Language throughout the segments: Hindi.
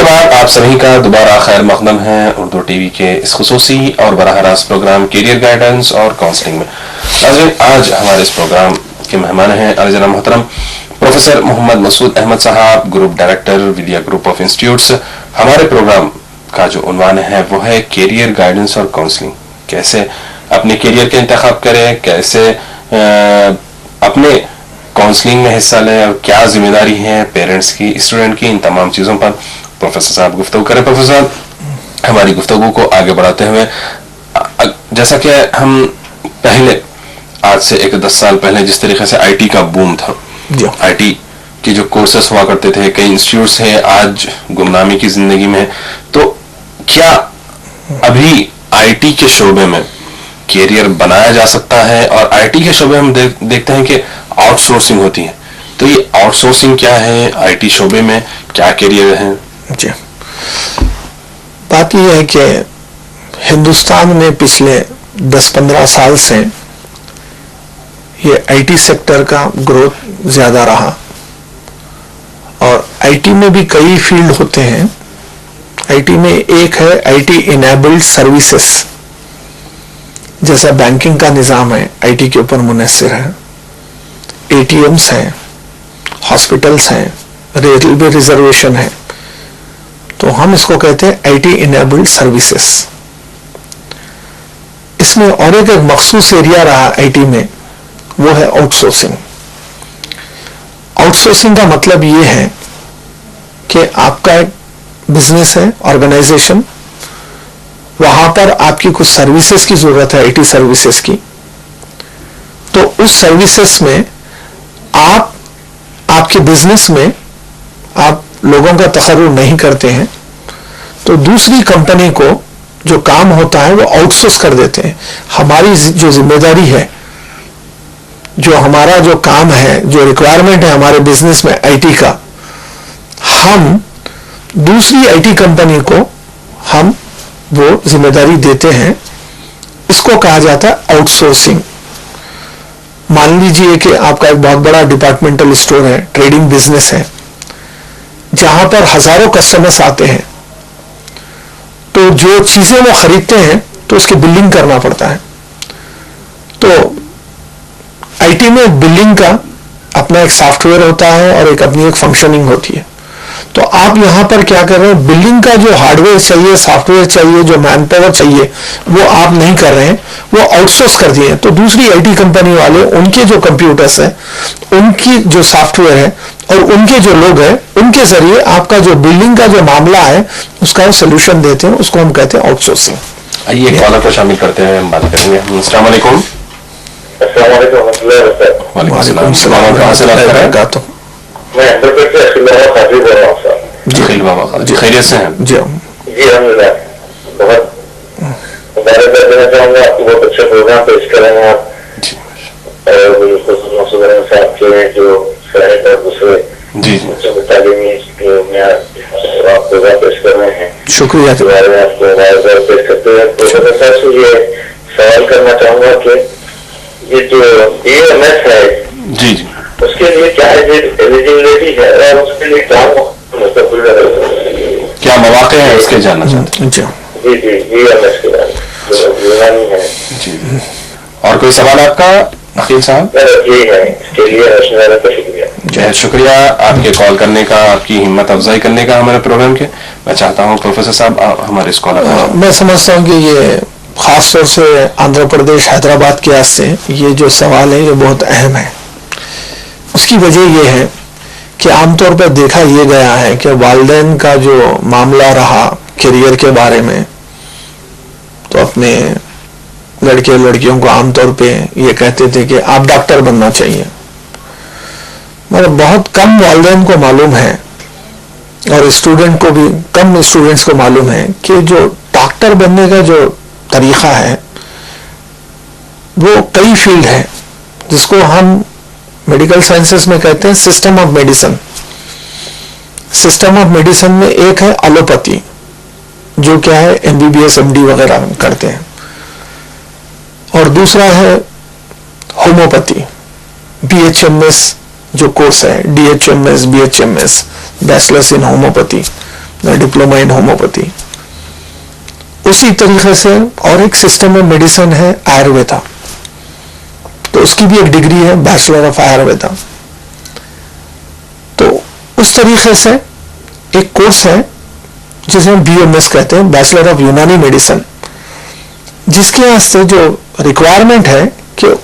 बाद आप सभी का दोबारा खैर मकदम है उर्दू टीवी के इस खुसूसी और बराह रास्त प्रोग्राम कैरियर गाइडेंस और काउंसलिंग में। नाज़रीन, आज हमारे इस प्रोग्राम के मेहमान हैं अज़ीज़ मोहतरम प्रोफेसर मोहम्मद मसूद अहमद साहब, ग्रुप डायरेक्टर विलिया ग्रुप ऑफ इंस्टीट्यूट्स। हमारे प्रोग्राम का जो उन्वान है वो है कैरियर गाइडेंस और काउंसलिंग। कैसे अपने कैरियर के इंतखाब करें, कैसे अपने काउंसलिंग में हिस्सा लें और क्या जिम्मेदारी है पेरेंट्स की, स्टूडेंट की, इन तमाम चीज़ों पर प्रोफेसर साहब गुफ्तगू करें। प्रोफेसर साहब, हमारी गुफ्तगू को आगे बढ़ाते हुए, जैसा कि हम पहले आज से 10 साल पहले जिस तरीके से आईटी का बूम था, आईटी के जो कोर्सेस हुआ करते थे, कई इंस्टीट्यूट्स हैं आज गुमनामी की जिंदगी में, तो क्या अभी आईटी के शोबे में कैरियर बनाया जा सकता है? और आईटी के शोबे हम देखते हैं कि आउटसोर्सिंग होती है, तो ये आउटसोर्सिंग क्या है, आईटी शोबे में क्या कैरियर है? जी, बात यह है कि हिंदुस्तान में पिछले 10-15 साल से ये आईटी सेक्टर का ग्रोथ ज्यादा रहा और आईटी में भी कई फील्ड होते हैं। आईटी में एक है आईटी इनेबल्ड सर्विसेज, जैसा बैंकिंग का निज़ाम है आईटी के ऊपर मुनहसर है, एटीएम्स हैं, हॉस्पिटल्स हैं, रेलवे रिजर्वेशन है, तो हम इसको कहते हैं आईटी इनेबल्ड सर्विसेज। इसमें और एक मखसूस एरिया रहा आईटी में, वो है आउटसोर्सिंग। आउटसोर्सिंग का मतलब ये है कि आपका एक बिजनेस है, ऑर्गेनाइजेशन, वहां पर आपकी कुछ सर्विसेज की जरूरत है, आईटी सर्विसेज की, तो उस सर्विसेज में आपके बिजनेस में आप लोगों का तखर्रुर नहीं करते हैं, तो दूसरी कंपनी को जो काम होता है वो आउटसोर्स कर देते हैं। हमारी जो जिम्मेदारी है, जो हमारा जो काम है, जो रिक्वायरमेंट है हमारे बिजनेस में आईटी का, हम दूसरी आईटी कंपनी को हम वो जिम्मेदारी देते हैं। इसको कहा जाता है आउटसोर्सिंग। मान लीजिए कि आपका एक बहुत बड़ा डिपार्टमेंटल स्टोर है, ट्रेडिंग बिजनेस है, जहां पर हजारों कस्टमर्स आते हैं, तो जो चीजें वो खरीदते हैं तो उसकी बिलिंग करना पड़ता है। तो आईटी में बिलिंग का अपना एक सॉफ्टवेयर होता है और एक अपनी एक फंक्शनिंग होती है। तो आप यहां पर क्या कर रहे हैं, बिलिंग का जो हार्डवेयर चाहिए, सॉफ्टवेयर चाहिए, जो मैन पावर चाहिए, वो आप नहीं कर रहे हैं, वो आउटसोर्स कर दिए। तो दूसरी आईटी कंपनी वाले, उनके जो कंप्यूटर्स हैं, उनकी जो सॉफ्टवेयर है और उनके जो लोग हैं, उनके जरिए आपका जो बिलिंग का जो मामला है उसका वो सोल्यूशन देते हैं। उसको हम कहते हैं आउटसोर्सिंग। आइए कॉलर को शामिल करते हैं, हम बात करेंगे। अस्सलाम वालेकुम। वालेकुम सलाम, कहाँ से बात कर रहे हैं? तो मैं हैदराबाद से अखिल बाबा काजी बोल रहा हूँ सर। जी अखिल बाबा जी, खैरियत से हैं? जी अल्हम्दुलिल्लाह, बहुत मुबारकबाद देना चाहूँगा, आपको बहुत अच्छा प्रोग्राम पेश करेंगे आप, और मसूद अहमद साहब के जो शायद और दूसरे बच्चों की तालीमी आप प्रोग्राम पेश कर रहे हैं, शुक्रिया। इसके बारे में आपको मुबारकबाद पेश करते हैं। प्रोफेसर साहब से ये सवाल करना चाहूँगा कि ये जो EMS है, जी जी, उसके लिए क्या एलिजिबिलिटी है और उसके लिए क्या क्या मौके हैं उसके जानना चाहते हैं? जी EMS के बारे में है जी। और कोई सवाल आपका अखिल साहब? ये है, इसके लिए शुक्रिया। शुक्रिया आपके कॉल करने का, आपकी हिम्मत अफजाई करने का हमारे प्रोग्राम के। मैं चाहता हूँ प्रोफेसर साहब हमारे इस कॉलर, मैं समझता हूँ कि ये खास तौर से आंध्र प्रदेश, हैदराबाद के वास्ते ये जो सवाल है ये बहुत अहम है। उसकी वजह यह है कि आमतौर पर देखा यह गया है कि वालिदैन का जो मामला रहा करियर के बारे में, तो अपने लड़के लड़कियों को आमतौर पे ये कहते थे कि आप डॉक्टर बनना चाहिए, मगर बहुत कम वालिदैन को मालूम है और स्टूडेंट को भी, कम स्टूडेंट्स को मालूम है कि जो डॉक्टर बनने का जो तरीका है वो कई फील्ड है, जिसको हम मेडिकल साइंसेस में कहते हैं system of medicine. System of medicine में एक है एलोपैथी, जो क्या है MBBS MD वगैरह करते हैं, और दूसरा है होम्योपैथी, BHMS जो कोर्स है, DHMS BHMS bachelors in homeopathy, diploma in homeopathy. उसी तरीके से और एक सिस्टम ऑफ मेडिसिन है आयुर्वेदा, तो उसकी भी एक डिग्री है बैचलर ऑफ आयुर्वेदा। तो उस तरीके से एक कोर्स है जिसे हम BMS कहते हैं, बैचलर ऑफ यूनानी मेडिसिन, जिसके वास्ते जो रिक्वायरमेंट है कि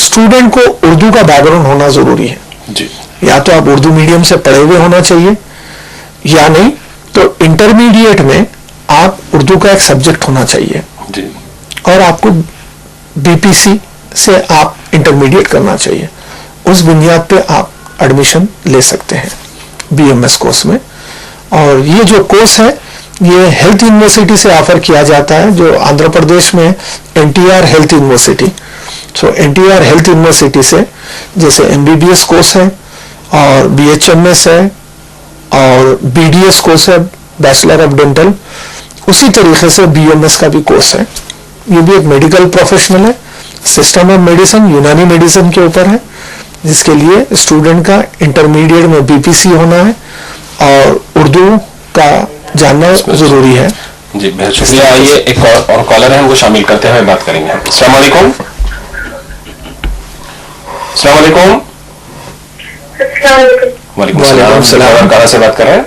स्टूडेंट को उर्दू का बैकग्राउंड होना जरूरी है जी। या तो आप उर्दू मीडियम से पढ़े हुए होना चाहिए, या नहीं तो इंटरमीडिएट में आप उर्दू का एक सब्जेक्ट होना चाहिए जी। और आपको BPC से आप इंटरमीडिएट करना चाहिए। उस बुनियाद पे आप एडमिशन ले सकते हैं BMS कोर्स में। और ये जो कोर्स है ये हेल्थ यूनिवर्सिटी से ऑफर किया जाता है, जो आंध्र प्रदेश में NTR हेल्थ यूनिवर्सिटी। सो NTR हेल्थ यूनिवर्सिटी से जैसे MBBS कोर्स है और BHMS है और BDS कोर्स है, बैचलर ऑफ डेंटल, उसी तरीके से BMS का भी कोर्स है। ये भी एक मेडिकल प्रोफेशनल है, सिस्टम ऑफ मेडिसिन यूनानी मेडिसिन के ऊपर है, जिसके लिए स्टूडेंट का इंटरमीडिएट में BPC होना है और उर्दू का जानना जरूरी है। जी बहुत शुक्रिया। आइए एक और कॉलर है, हमको शामिल करते हुए बात करेंगे। अस्सलाम वालेकुम। अस्सलाम वालेकुम। वालेकुम सलाम। कहाँ से बात कर रहे हैं?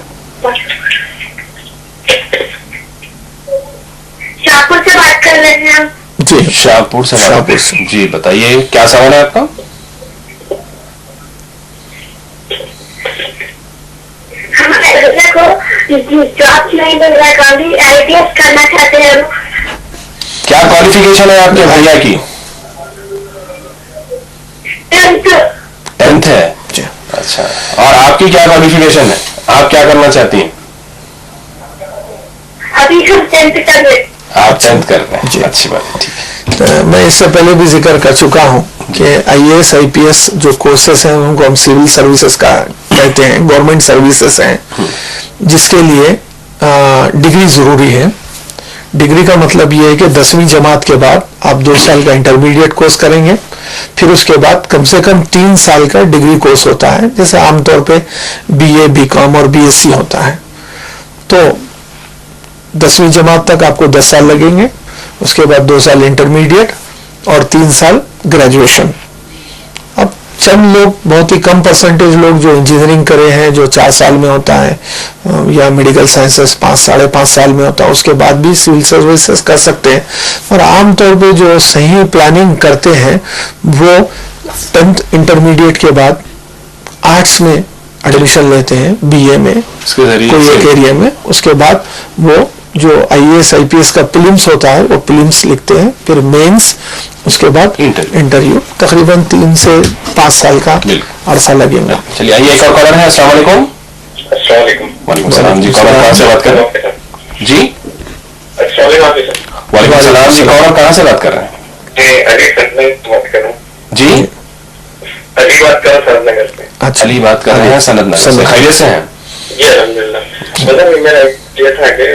शाहपुर से बात कर रहे हैं हम। जी शाहपुर से जी बताइए क्या सवाल है आपका? जॉब नहीं मिल रहा है, ITS करना चाहते हैं। क्या क्वालिफिकेशन है आपके भैया की? 10th है। अच्छा, और आपकी क्या क्वालिफिकेशन है? आप क्या करना चाहती हैं? अभी हम 10th कर रहे हैं। आप 10th कर रहे हैं, अच्छी बात है, ठीक है। मैं इससे पहले भी जिक्र कर चुका हूं कि IAS IPS जो कोर्सेस हैं उनको हम सिविल सर्विसेज का कहते हैं, गवर्नमेंट सर्विसेज हैं, जिसके लिए डिग्री जरूरी है। डिग्री का मतलब ये है कि 10वीं जमात के बाद आप 2 साल का इंटरमीडिएट कोर्स करेंगे, फिर उसके बाद कम से कम 3 साल का डिग्री कोर्स होता है, जैसे आमतौर पे BA BCom और BSc होता है। तो 10वीं जमात तक आपको 10 साल लगेंगे, उसके बाद 2 साल इंटरमीडिएट और 3 साल ग्रेजुएशन। अब चंद लोग, बहुत ही कम परसेंटेज लोग जो इंजीनियरिंग करे हैं, जो 4 साल में होता है, या मेडिकल साइंसेस 5 साढ़े 5 साल में होता है, उसके बाद भी सिविल सर्विसेज कर सकते हैं। और आमतौर पे जो सही प्लानिंग करते हैं वो 10th इंटरमीडिएट के बाद आर्ट्स में एडमिशन लेते हैं, BA में कोई एक एरिया में। उसके बाद वो जो IAS IPS का प्रीलिम्स होता है वो प्रीलिम्स लिखते हैं, फिर मेंस, उसके बाद इंटरव्यू। तकरीबन 3 से 5 साल का अरसा लगेगा। चलिए आइए एक और कॉलर है। अस्सलाम वालेकुम। वालेकुम सलाम जी। कॉलर कहाँ से बात कर रहे हैं? जी वालेकुम सलाम जी। कॉलर कहाँ से बात कर रहे हैं? जी अली बात कर रहा सनत नगर से। अच्छा, अली बात कर रहे हैं सनत नगर से। खैरियत से हैं? जी अल्हम्दुलिल्लाह। मतलब मेरा ये था कि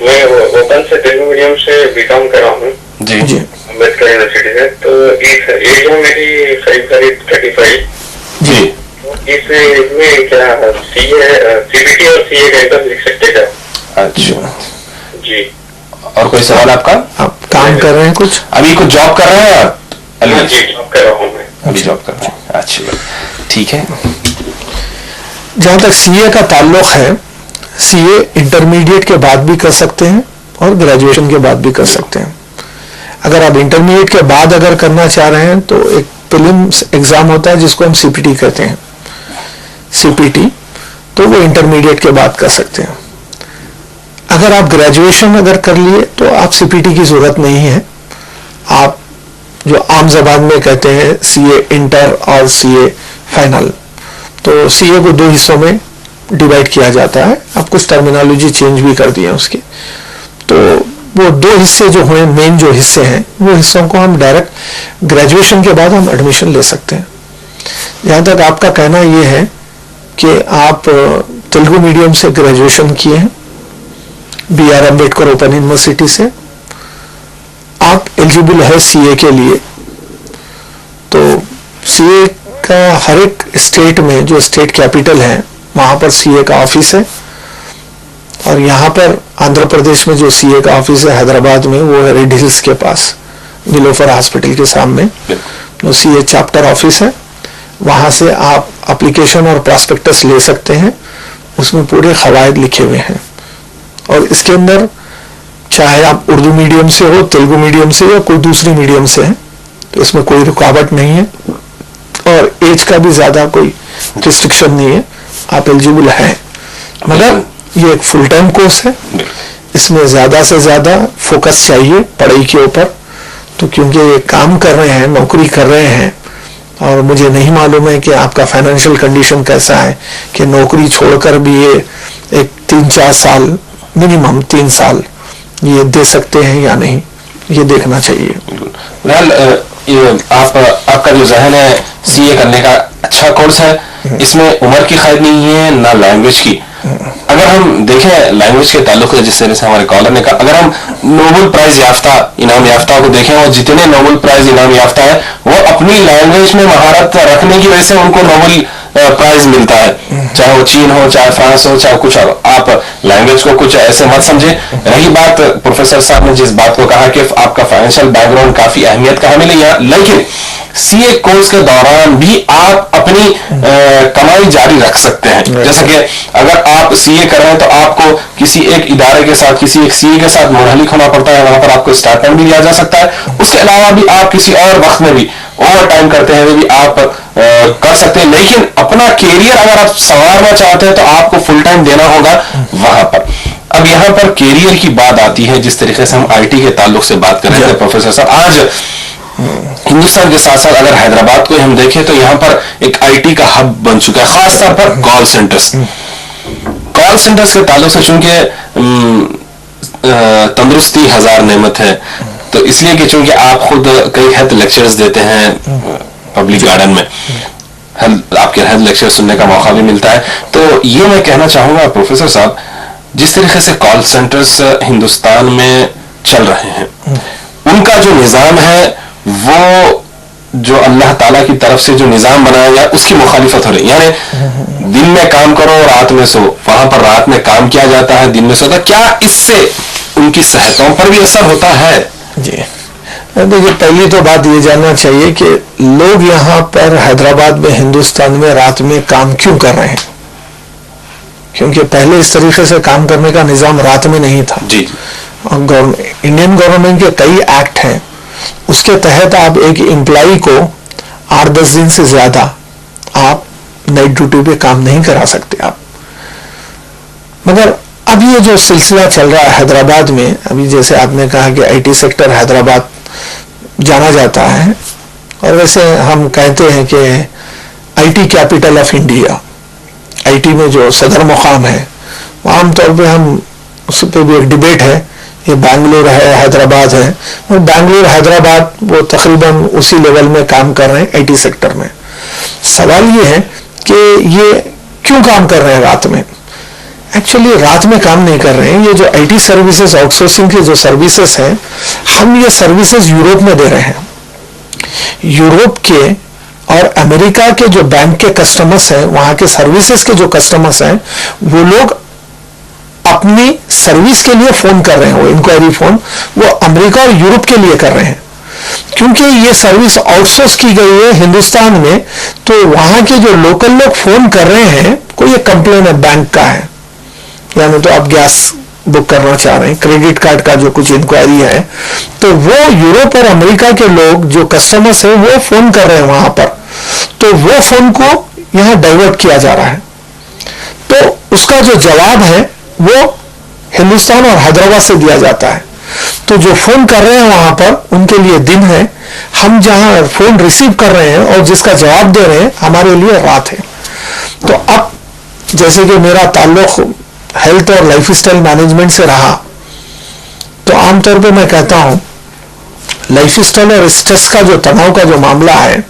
मैं ओपन से तेलुगु मीडियम से BCom कर रहा हूँ जी जी अम्बेडकर यूनिवर्सिटी से। तो एज है मेरी करीब 35 जी। इसमें क्या CBT और CA का एग्जाम लिख सकते क्या? अच्छा जी। और कोई सवाल आपका? आप काम कर रहे हैं कुछ? अभी कुछ जॉब कर रहे हैं आप? अली जी जॉब कर रहा हूँ मैं। अभी जॉब कर रहे हैं, अच्छी बात, ठीक है। जहां तक CA का ताल्लुक है, CA इंटरमीडिएट के बाद भी कर सकते हैं और ग्रेजुएशन के बाद भी कर सकते हैं। अगर आप इंटरमीडिएट के बाद अगर करना चाह रहे हैं तो एक प्रीलिम्स एग्जाम होता है जिसको हम CPT कहते हैं, CPT, तो वो इंटरमीडिएट के बाद कर सकते हैं। अगर आप ग्रेजुएशन अगर कर लिए तो आप CPT की जरूरत नहीं है। आप जो आम जबान में कहते हैं CA इंटर और CA फाइनल, तो CA को 2 हिस्सों में डिवाइड किया जाता है। अब कुछ टर्मिनोलॉजी चेंज भी कर दी है उसकी। तो वो 2 हिस्से जो हुए, मेन जो हिस्से हैं, वो हिस्सों को हम डायरेक्ट ग्रेजुएशन के बाद हम एडमिशन ले सकते हैं। जहाँ तक आपका कहना ये है कि आप तेलुगु मीडियम से ग्रेजुएशन किए हैं BR अम्बेडकर ओपन यूनिवर्सिटी से, आप एलिजिबल है CA के लिए। तो CA का हर एक स्टेट में जो स्टेट कैपिटल है वहां पर CA का ऑफिस है। और यहाँ पर आंध्र प्रदेश में जो सीए का ऑफिस है हैदराबाद में, वो है रेड हिल्स के पास, नीलोफर हॉस्पिटल के सामने जो सीए चैप्टर ऑफिस है। वहाँ से आप एप्लीकेशन और प्रॉस्पेक्टस ले सकते हैं, उसमें पूरे क़वायद लिखे हुए हैं। और इसके अंदर चाहे आप उर्दू मीडियम से हो, तेलुगु मीडियम से, या कोई दूसरी मीडियम से है, तो इसमें कोई रुकावट नहीं है। और एज का भी ज़्यादा कोई रिस्ट्रिक्शन नहीं है, आप एलिजिबल हैं। मगर ये एक फुल टाइम कोर्स है, इसमें ज़्यादा से ज़्यादा फोकस चाहिए पढ़ाई के ऊपर। तो क्योंकि ये काम कर रहे हैं, नौकरी कर रहे हैं, और मुझे नहीं मालूम है कि आपका फाइनेंशियल कंडीशन कैसा है कि नौकरी छोड़कर भी ये एक 3-4 साल, मिनिमम 3 साल ये दे सकते हैं या नहीं, ये देखना चाहिए। आपका जो जहन है सीए करने का अच्छा कोर्स है, इसमें उम्र की कैद नहीं है ना लैंग्वेज की। अगर हम देखें लैंग्वेज के ताल्लुक से, जिस तरह से हमारे कॉलर ने कहा, अगर हम नोबेल प्राइज याफ्ता, इनाम याफ्ता को देखें, और जितने नोबेल प्राइज इनाम याफ्ता है वो अपनी लैंग्वेज में महारत रखने की वजह से उनको नोबेल प्राइज मिलता है, चाहे वो चीन हो, चाहे फ्रांस हो, चाहे कुछ हो। आप लैंग्वेज को कुछ ऐसे मत समझे। रही बात प्रोफेसर साहब ने जिस बात को कहा कि आपका फाइनेंशियल बैकग्राउंड काफी अहमियत का हमें लिया, लेकिन सीए कोर्स के दौरान भी आप अपनी कमाई जारी रख सकते हैं। जैसे कि अगर आप सीए कर रहे हैं तो आपको किसी एक इदारे के साथ, किसी एक सीए के साथ मुनहलिक होना पड़ता है, वहां पर आपको स्टाइपेंड भी दिया जा सकता है। उसके अलावा भी आप किसी और वक्त में भी ओवर टाइम करते हैं, वो भी आप कर सकते हैं। लेकिन अपना कैरियर अगर आप संवारना चाहते हैं तो आपको फुल टाइम देना होगा वहां पर। अब यहाँ पर कैरियर की बात आती है, जिस तरीके से हम आईटी के ताल्लुक से बात कर रहे थे प्रोफेसर साहब, आज हिंदुस्तान के साथ साथ अगर हैदराबाद को हम देखें तो यहाँ पर एक आईटी का हब बन चुका है, खासतौर पर कॉल सेंटर्स के ताल्लुक से। चूंकि तंदुरुस्ती हजार नेमत है, तो इसलिए कि चूंकि आप खुद कई हेल्थ लेक्चर्स देते हैं पब्लिक गार्डन में, आपके हेल्थ लेक्चर सुनने का मौका भी मिलता है। तो ये मैं कहना चाहूंगा प्रोफेसर साहब, जिस तरीके से कॉल सेंटर्स हिंदुस्तान में चल रहे हैं, उनका जो निजाम है वो जो अल्लाह ताला की तरफ से जो निजाम बनाया गया उसकी मुखालिफत हो रही। यानी दिन में काम करो रात में सो, वहां पर रात में काम किया जाता है, दिन में सोता। क्या इससे उनकी सेहतों पर भी असर होता है? जी देखिए, पहली तो बात ये जानना चाहिए कि लोग यहाँ पर हैदराबाद में, हिंदुस्तान में रात में काम क्यों कर रहे हैं। क्योंकि पहले इस तरीके से काम करने का निजाम रात में नहीं था जी। और इंडियन गवर्नमेंट के कई एक्ट हैं, उसके तहत आप एक एम्प्लॉय को 8-10 दिन से ज्यादा आप नाइट ड्यूटी पे काम नहीं करा सकते आप। मगर अब ये जो सिलसिला चल रहा है हैदराबाद में, अभी जैसे आपने कहा कि आईटी सेक्टर हैदराबाद जाना जाता है, और वैसे हम कहते हैं कि IT capital of India, IT में जो सदर मुकाम है, आमतौर पे हम उस पर भी एक डिबेट है, ये बैंगलोर है, हैदराबाद है। और बैंगलोर, हैदराबाद वो तकरीबन उसी लेवल में काम कर रहे हैं आईटी सेक्टर में। सवाल ये है कि ये क्यों काम कर रहे हैं रात में। एक्चुअली रात में काम नहीं कर रहे हैं। ये जो आईटी सर्विसेज, आउटसोर्सिंग के जो सर्विसेज हैं, हम ये सर्विसेज यूरोप में दे रहे हैं। यूरोप के और अमेरिका के जो बैंक के कस्टमर्स हैं, वहां के सर्विसेज के जो कस्टमर्स हैं, वो लोग अपनी सर्विस के लिए फोन कर रहे हैं, वो इंक्वायरी फोन वो अमेरिका और यूरोप के लिए कर रहे हैं। क्योंकि ये सर्विस आउटसोर्स की गई है हिंदुस्तान में, तो वहां के जो लोकल लोग फोन कर रहे हैं, कोई एक कंप्लेन है बैंक का है, यानी तो आप गैस बुक करना चाह रहे हैं, क्रेडिट कार्ड का जो कुछ इंक्वायरी है, तो वो यूरोप और अमेरिका के लोग जो कस्टमर्स हैं वो फोन कर रहे हैं वहां पर, तो वो फोन को यहां डाइवर्ट किया जा रहा है। तो उसका जो जवाब है वो हिंदुस्तान और हैदराबाद से दिया जाता है। तो जो फोन कर रहे हैं वहां पर उनके लिए दिन है, हम जहां फोन रिसीव कर रहे हैं और जिसका जवाब दे रहे हैं हमारे लिए रात है। तो अब जैसे कि मेरा ताल्लुक हेल्थ और लाइफस्टाइल मैनेजमेंट से रहा, तो आमतौर पे मैं कहता हूं लाइफस्टाइल और स्ट्रेस का जो तनाव का जो मामला है,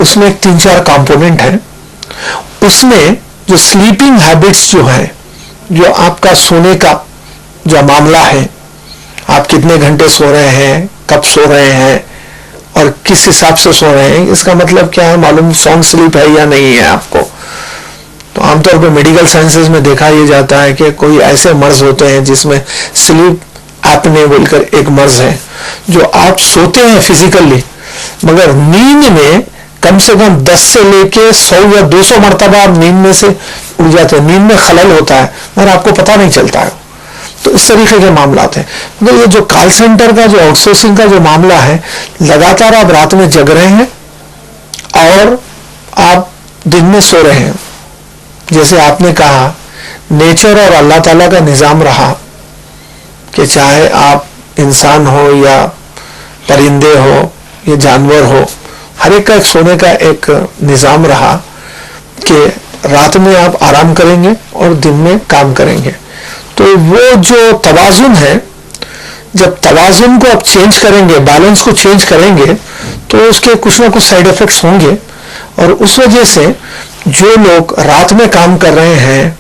उसमें 3-4 कंपोनेंट है। उसमें जो स्लीपिंग हैबिट्स जो है, जो आपका सोने का जो मामला है, आप कितने घंटे सो रहे हैं, कब सो रहे हैं और किस हिसाब से सो रहे हैं, इसका मतलब क्या है, मालूम साउंड स्लीप है या नहीं है आपको। तो आमतौर पर मेडिकल साइंसेज में देखा यह जाता है कि कोई ऐसे मर्ज होते हैं जिसमें स्लीप एपने बोलकर एक मर्ज है, जो आप सोते हैं फिजिकली, मगर नींद में कम से कम 10 से लेके 100 या 200 मरतबा आप नींद में से उड़ जाते हैं, नींद में खलल होता है मगर आपको पता नहीं चलता है। तो इस तरीके के मामलात हैं। तो ये जो कॉल सेंटर का जो आउटसोर्सिंग का जो मामला है, लगातार आप रात में जग रहे हैं और आप दिन में सो रहे हैं। जैसे आपने कहा, नेचर और अल्लाह ताला का निज़ाम रहा कि चाहे आप इंसान हो या परिंदे हो या जानवर हो, हर एक का एक सोने का एक निज़ाम रहा कि रात में आप आराम करेंगे और दिन में काम करेंगे। तो वो जो तवाज़ुन है, जब तवाज़ुन को आप चेंज करेंगे, बैलेंस को चेंज करेंगे, तो उसके कुछ ना कुछ साइड इफेक्ट्स होंगे। और उस वजह से जो लोग रात में काम कर रहे हैं,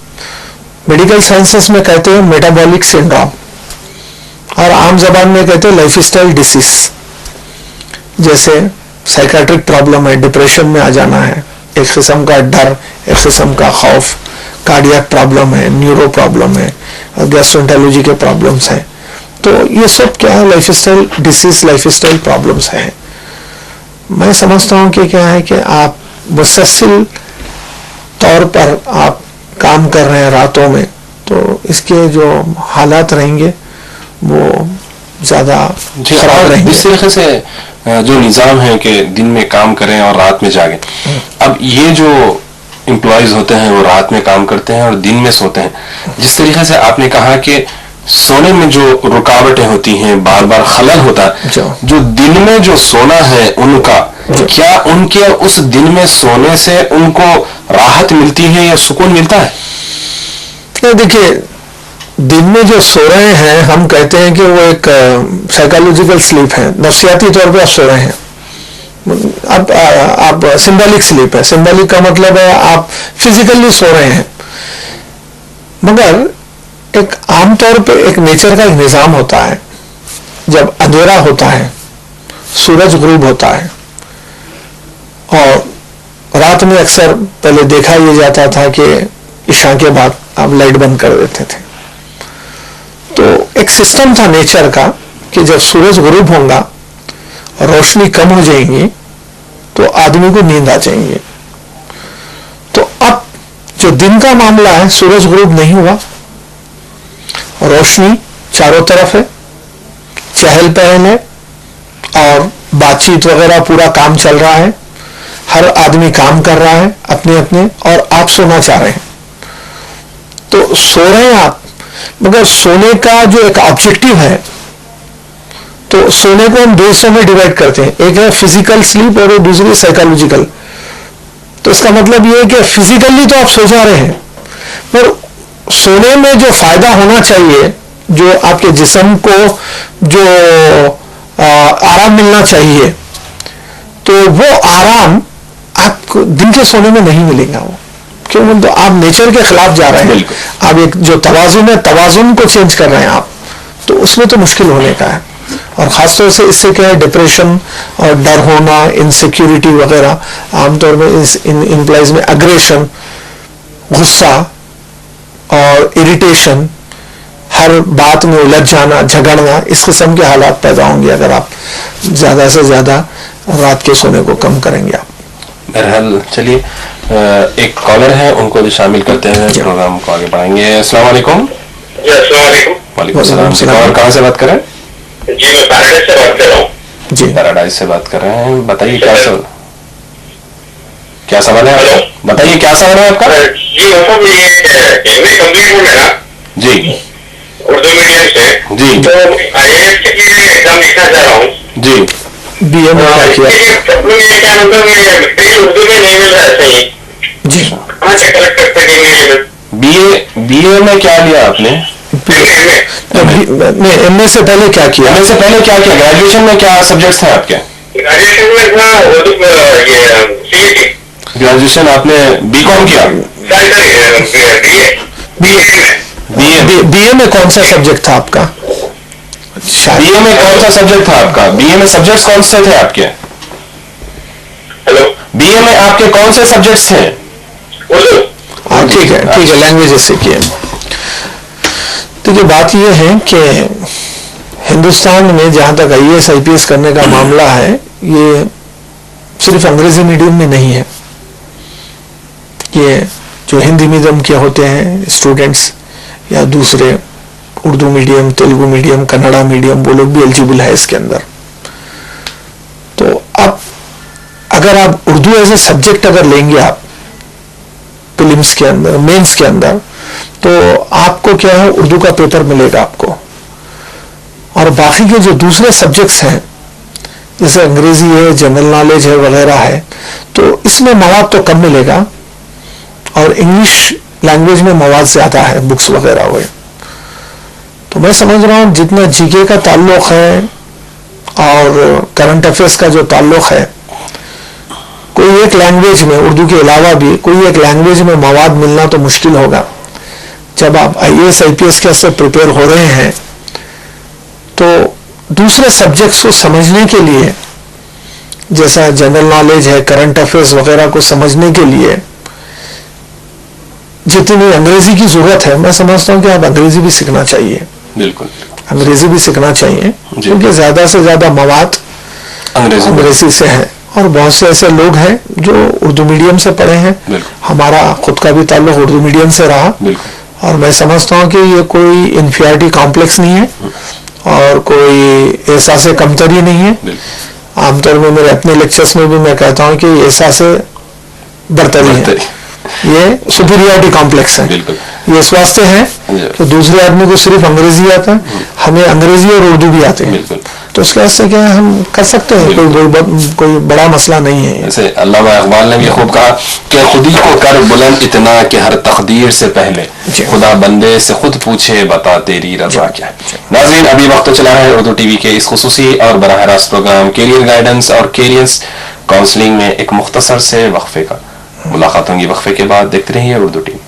मेडिकल साइंसेस में कहते हैं मेटाबॉलिक सिंड्रोम, और आम जबान में कहते हैं लाइफस्टाइल डिसीज। जैसे साइकाट्रिक प्रॉब्लम है, डिप्रेशन में आ जाना है, एक किस्म का डर, एक किस्म का खौफ, कार्डियक प्रॉब्लम है, न्यूरो प्रॉब्लम है, गैस्ट्रोएंटेरोलॉजी के प्रॉब्लम्स हैं। तो ये सब क्या है, लाइफस्टाइल डिसीज, लाइफस्टाइल प्रॉब्लम्स हैं। मैं समझता हूँ कि क्या है कि आप मुसलसल तौर पर आप काम कर रहे हैं रातों में, तो इसके जो हालात रहेंगे वो ज़्यादा खराब रहेंगे। इस तरीके से जो निज़ाम है कि दिन में काम करें और रात में जागें, अब ये जो एम्प्लॉयज होते हैं वो रात में काम करते हैं और दिन में सोते हैं। जिस तरीके से आपने कहा कि सोने में जो रुकावटें होती हैं, बार बार खलल होता है, जो दिन में जो सोना है उनका, क्या उनके उस दिन में सोने से उनको राहत मिलती है या सुकून मिलता है? देखिए, दिन में जो सो रहे हैं, हम कहते हैं कि वो एक साइकोलॉजिकल स्लीप है, नफ्सियाती तौर पे आप सो रहे हैं। आप सिंबॉलिक स्लीप है, सिंबॉलिक का मतलब है आप फिजिकली सो रहे हैं, मगर एक आमतौर पे एक नेचर का एक निज़ाम होता है। जब अंधेरा होता है, सूरज गुरूब होता है, और रात में अक्सर पहले देखा यह जाता था कि इशा के बाद आप लाइट बंद कर देते थे। तो एक सिस्टम था नेचर का कि जब सूरज गुरूब होगा, रोशनी कम हो जाएगी, तो आदमी को नींद आ जाएंगी। तो अब जो दिन का मामला है, सूरज गुरूब नहीं हुआ, रोशनी चारों तरफ है, चहल पहल है और बातचीत वगैरह पूरा काम चल रहा है, हर आदमी काम कर रहा है अपने अपने, और आप सोना चाह रहे हैं। तो सो रहे हैं आप, मगर सोने का जो एक ऑब्जेक्टिव है, तो सोने को हम दो हिस्सों में डिवाइड करते हैं, एक है फिजिकल स्लीप और दूसरी साइकोलॉजिकल। तो इसका मतलब ये है कि फिजिकली तो आप सो जा रहे हैं, पर सोने में जो फायदा होना चाहिए, जो आपके जिस्म को जो आराम मिलना चाहिए, तो वो आराम आपको दिन के सोने में नहीं मिलेगा। वो क्यों? तो आप नेचर के खिलाफ जा रहे हैं, आप एक जो तवाज़ुन है, तवाज़ुन को चेंज कर रहे हैं आप, तो उसमें तो मुश्किल होने का है। और ख़ासतौर से इससे क्या है, डिप्रेशन और डर होना, इनसिक्योरिटी वगैरह, आमतौर में इस इम्प्लाइज में अग्रेशन, गुस्सा और इरिटेशन, हर बात में उलझ जाना, झगड़ना, इस किस्म के हालात पैदा होंगे अगर आप ज़्यादा से ज़्यादा रात के सोने को कम करेंगे आप। बहरहाल चलिए, एक कॉलर है, उनको भी शामिल करते हैं, प्रोग्राम को आगे बढ़ाएंगे। अस्सलाम वालेकुम। जी अस्सलाम वालेकुम। वालेकुम सलाम। और कहाँ से बात कर रहे हैं? जी मैं पैराडाइज से बात कर रहा हूँ। जी पैराडाइज से बात कर रहे हैं। बताइए क्या सवाल है आपका? बताइए क्या सवाल है आपका? जी मतलब ये इंग्लिश कंप्लीट बोल रहे ना जी, उर्दू मीडियम से जी, तो IAS के लिए एग्जाम लिखना चाह रहा हूँ जी। BA में क्या किया? प्रॉब्लम ये क्या मतलब उर्दू में नहीं मिल रहा है सही जी, कहाँ से कलेक्ट करते हैं? BA में क्या लिया आपने? नहीं, MA से पहले क्या किया? MA से पहले क्या किया? ग्रेजुएशन में क्या सब्जेक्ट्स थे आपके? ग्रेजुएशन में था उर्दू ये CET। ग्रेजुएशन आपने B.Com किया? BA में कौन सा सब्जेक्ट था आपका? BA में कौन सा सब्जेक्ट था आपका? BA में सब्जेक्ट्स कौन से थे आपके? हेलो, BA में आपके कौन से सब्जेक्ट्स थे? उर्दू। ठीक है, लैंग्वेजेस सीखिए। देखिए बात यह है कि हिंदुस्तान में जहाँ तक IAS IPS करने का मामला है, ये सिर्फ अंग्रेजी मीडियम में नहीं है। ये जो हिंदी मीडियम के होते हैं स्टूडेंट्स या दूसरे Urdu medium, Telugu medium, Kannada medium, वो लोग भी एलिजिबल है इसके अंदर। तो अब अगर आप उर्दू एज ए सब्जेक्ट अगर लेंगे आप प्रीलिम्स के अंदर, मेंस के अंदर, तो आपको क्या है, उर्दू का पेपर मिलेगा आपको। और बाकी के जो दूसरे सब्जेक्ट्स हैं जैसे अंग्रेजी है, जनरल नॉलेज है वगैरह है, तो इसमें मवाद तो कम मिलेगा और इंग्लिश लैंग्वेज में मवाद ज्यादा है, बुक्स वगैरह हुए। तो मैं समझ रहा हूँ जितना जीके का ताल्लुक है और करंट अफेयर्स का जो ताल्लुक है, कोई एक लैंग्वेज में, उर्दू के अलावा भी कोई एक लैंग्वेज में मवाद मिलना तो मुश्किल होगा। जब आप IAS IPS के से प्रिपेयर हो रहे हैं तो दूसरे सब्जेक्ट्स को समझने के लिए, जैसा जनरल नॉलेज है, करंट अफेयर्स वगैरह को समझने के लिए जितनी अंग्रेजी की जरूरत है, मैं समझता हूँ कि आप अंग्रेजी भी सीखना चाहिए। बिल्कुल, अंग्रेजी भी सीखना चाहिए क्योंकि ज्यादा से ज्यादा मवाद अंग्रेजी से है। और बहुत से ऐसे लोग हैं जो उर्दू मीडियम से पढ़े हैं। हमारा खुद का भी ताल्लुक उर्दू मीडियम से रहा और मैं समझता हूँ कि ये कोई इन्फीरियरिटी कॉम्प्लेक्स नहीं है और कोई एहसास कमतरी नहीं है। आमतौर में मेरे अपने लेक्चर्स में भी मैं कहता हूँ कि एहसास बरतरी है, ये सुपीरियरिटी कॉम्प्लेक्स है। ये इस वास्ते है कि दूसरे आदमी को सिर्फ अंग्रेजी आता है, हमें अंग्रेजी और उर्दू भी आते हैं, तो उसके वास्ते क्या है, हम कर सकते हैं, कोई बड़ा मसला नहीं है। जैसे अल्लामा इकबाल ने भी खूब कहा कि खुदी को कर बुलंद इतना कि हर तकदीर से पहले खुदा बंदे से खुद पूछे बता तेरी रजा क्या है। नाज़रीन, अभी वक्त चला है उर्दू टीवी के इस खुसूसी और बराह रास्त प्रोग्राम कैरियर गाइडेंस और कैरियर्स काउंसलिंग में एक मुख्तसर से वक्फे का। मुलाकात होंगी वक्फे के बाद। देखते रहिए उर्दू टीवी।